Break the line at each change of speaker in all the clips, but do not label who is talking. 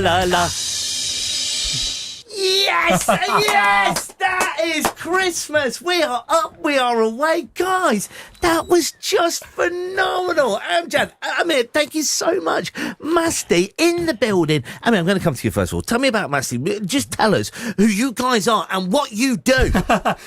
la la la.
Yes, yes, that is Christmas. We are up, we are away. Guys, that was just phenomenal. Amjad, Amir, thank you so much. Masti in the building. Amir, I'm going to come to you first of all. Tell me about Masti. Just tell us who you guys are and what you do.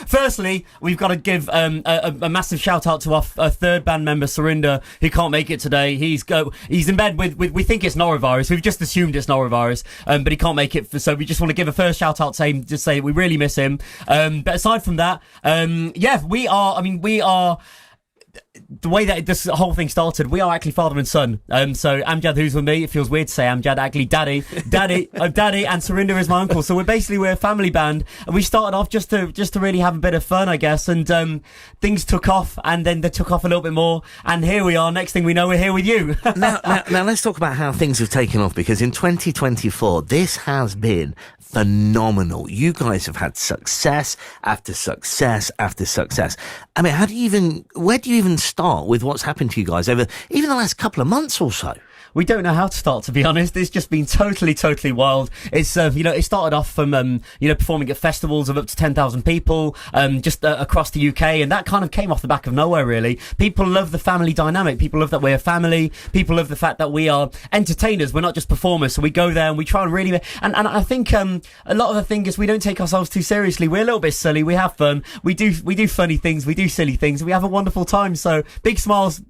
Firstly, we've got to give a massive shout out to our third band member, Surinder, who can't make it today. He's in bed with we think it's norovirus. We've just assumed it's norovirus, but he can't make it. So we just want to give a first shout out saying we really miss him. But aside from that, we are. The way that this whole thing started, we are actually father and son. So Amjad, who's with me, it feels weird to say Amjad, actually daddy, and Surinder is my uncle. So we're a family band, and we started off just to really have a bit of fun, I guess. And things took off, and then they took off a little bit more. And here we are. Next thing we know, we're here with you.
now, let's talk about how things have taken off, because in 2024, this has been phenomenal. You guys have had success after success after success. I mean, where do you even start with what's happened to you guys over even the last couple of months or so?
We don't know how to start, to be honest. It's just been totally wild. It's, it started off from, performing at festivals of up to 10,000 people, across the UK. And that kind of came off the back of nowhere, really. People love the family dynamic. People love that we're a family. People love the fact that we are entertainers. We're not just performers. So we go there and we try and really, and I think, a lot of the thing is we don't take ourselves too seriously. We're a little bit silly. We have fun. We do funny things. We do silly things. We have a wonderful time. So big smiles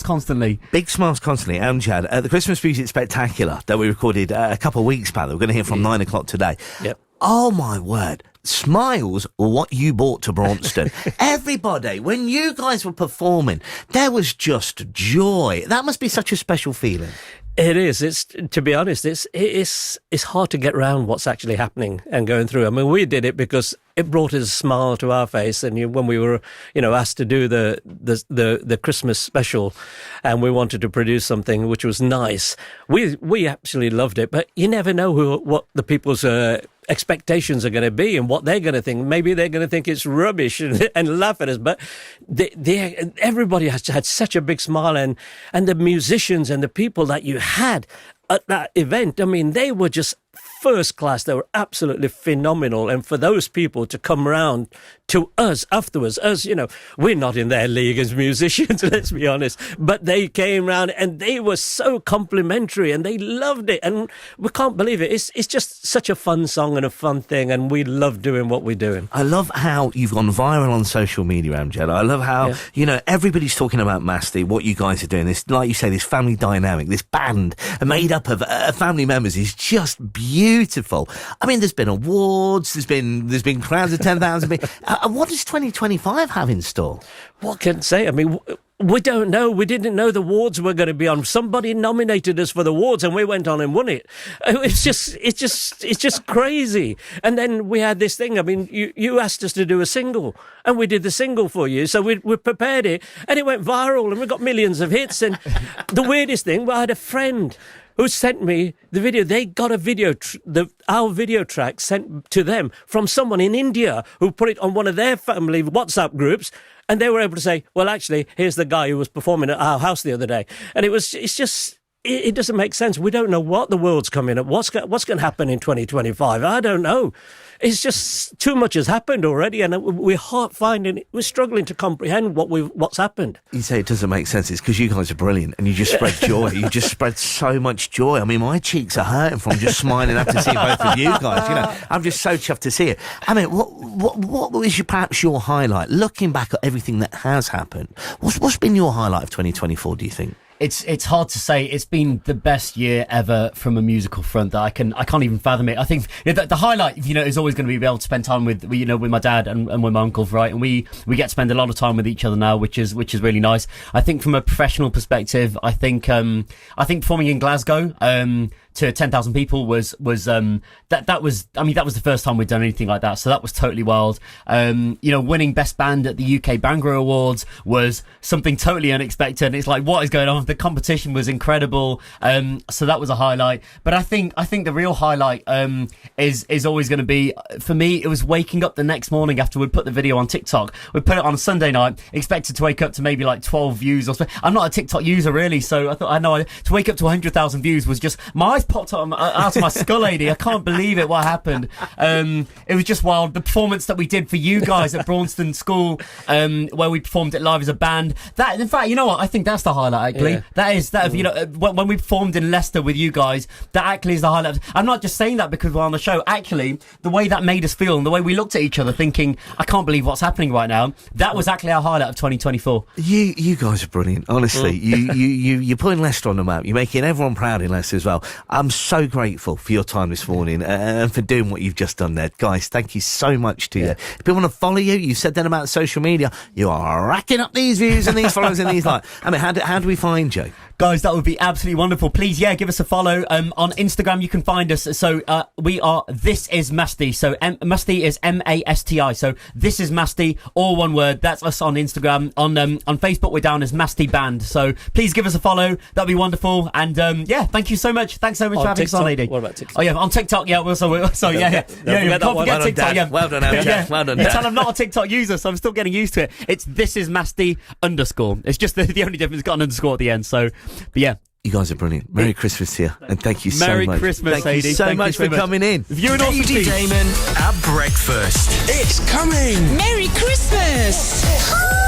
constantly.
Big smiles constantly. Amjad, the Christmas Music Spectacular that we recorded a couple of weeks back, that we're going to hear from 9 o'clock today.
Yep.
Oh my word. Smiles were what you brought to Braunston. Everybody, when you guys were performing, there was just joy. That must be such a special feeling.
It is. It's, to be honest, it's hard to get around what's actually happening and going through. I mean, we did it because it brought us a smile to our face. And when we were, asked to do the Christmas special, and we wanted to produce something which was nice, we absolutely loved it. But you never know what the people's expectations are going to be and what they're going to think. Maybe they're going to think it's rubbish and laugh at us, but everybody has had such a big smile, and the musicians and the people that you had at that event, I mean, they were just first class. They were absolutely phenomenal. And for those people to come round to us afterwards, we're not in their league as musicians, let's be honest, but they came round and they were so complimentary and they loved it. And we can't believe it. It's just such a fun song and a fun thing. And we love doing what we're doing.
I love how you've gone viral on social media, Amjad. I love how, everybody's talking about Masti, what you guys are doing. This, like you say, this family dynamic, this band made up of family members is just beautiful. I mean, there's been awards, there's been crowds of 10,000 people. What does 2025 have in store?
What can I say? I mean, we don't know. We didn't know the awards were going to be on. Somebody nominated us for the awards and we went on and won it. It's just crazy. And then we had this thing. I mean, you asked us to do a single and we did the single for you. So we prepared it and it went viral and we got millions of hits. And the weirdest thing, I had a friend who sent me the video. They got a video, our video track sent to them from someone in India who put it on one of their family WhatsApp groups. And they were able to say, well, actually, here's the guy who was performing at our house the other day. And it doesn't make sense. We don't know what the world's coming up. What's going to happen in 2025? I don't know. It's just too much has happened already, and we're struggling to comprehend what's happened.
You say it doesn't make sense. It's because you guys are brilliant, and you just spread joy. You just spread so much joy. I mean, my cheeks are hurting from just smiling after seeing both of you guys. I'm just so chuffed to see it. I mean, what was perhaps your highlight? Looking back at everything that has happened, what's been your highlight of 2024? Do you think?
It's hard to say. It's been the best year ever from a musical front that I can't even fathom it. I think the highlight, is always going to be able to spend time with my dad and with my uncles, right? And we get to spend a lot of time with each other now, which is really nice. I think from a professional perspective, I think performing in Glasgow, to 10,000 people was that was the first time we'd done anything like that, so that was totally wild. Winning Best Band at the UK Bangor Awards was something totally unexpected. It's like, what is going on with the competition was incredible. So that was a highlight. But I think the real highlight is always going to be, for me, it was waking up the next morning after we'd put the video on TikTok. We put it on a Sunday night, expected to wake up to maybe like 12 views or so. I'm not a TikTok user really, so I thought to wake up to 100,000 views was just, my eyes popped out of my skull, Ady. I can't believe it. What happened? It was just wild. The performance that we did for you guys at Braunston School, where we performed it live as a band. That, in fact, you know what? I think that's the highlight. Actually, you know, when we performed in Leicester with you guys, that actually is the highlight. I'm not just saying that because we're on the show. Actually, the way that made us feel and the way we looked at each other, thinking, I can't believe what's happening right now. That was actually our highlight of 2024.
You guys are brilliant. Honestly, you're putting Leicester on the map. You're making everyone proud in Leicester as well. I'm so grateful for your time this morning and for doing what you've just done there, guys. Thank you so much to you. If people want to follow you, you said that about social media. You are racking up these views and these followers and these likes. I mean, how do we find you?
Guys, that would be absolutely wonderful. Please, give us a follow. On Instagram, you can find us. So, we are This Is Masti. So, Masti is Masti. So, This Is Masti, all one word. That's us on Instagram. On Facebook, we're down as Masti Band. So, please give us a follow. That'd be wonderful. And, thank you so much. Thanks so much for having us on, Ady.
What about TikTok?
Oh, yeah, on TikTok, yeah. Can't forget TikTok, yeah.
Well done, Jack. Well done,
You
Jack.
tell I'm not a TikTok user, so I'm still getting used to it. It's This Is Masti _. It's just the only difference. It's got an underscore at the end. So, but yeah.
You guys are brilliant. Merry Christmas to you, and thank you so much.
Merry Christmas,
Thank you
Ady.
so much for coming in.
You and awesome
Ady Dayman at breakfast. It's coming.
Merry Christmas!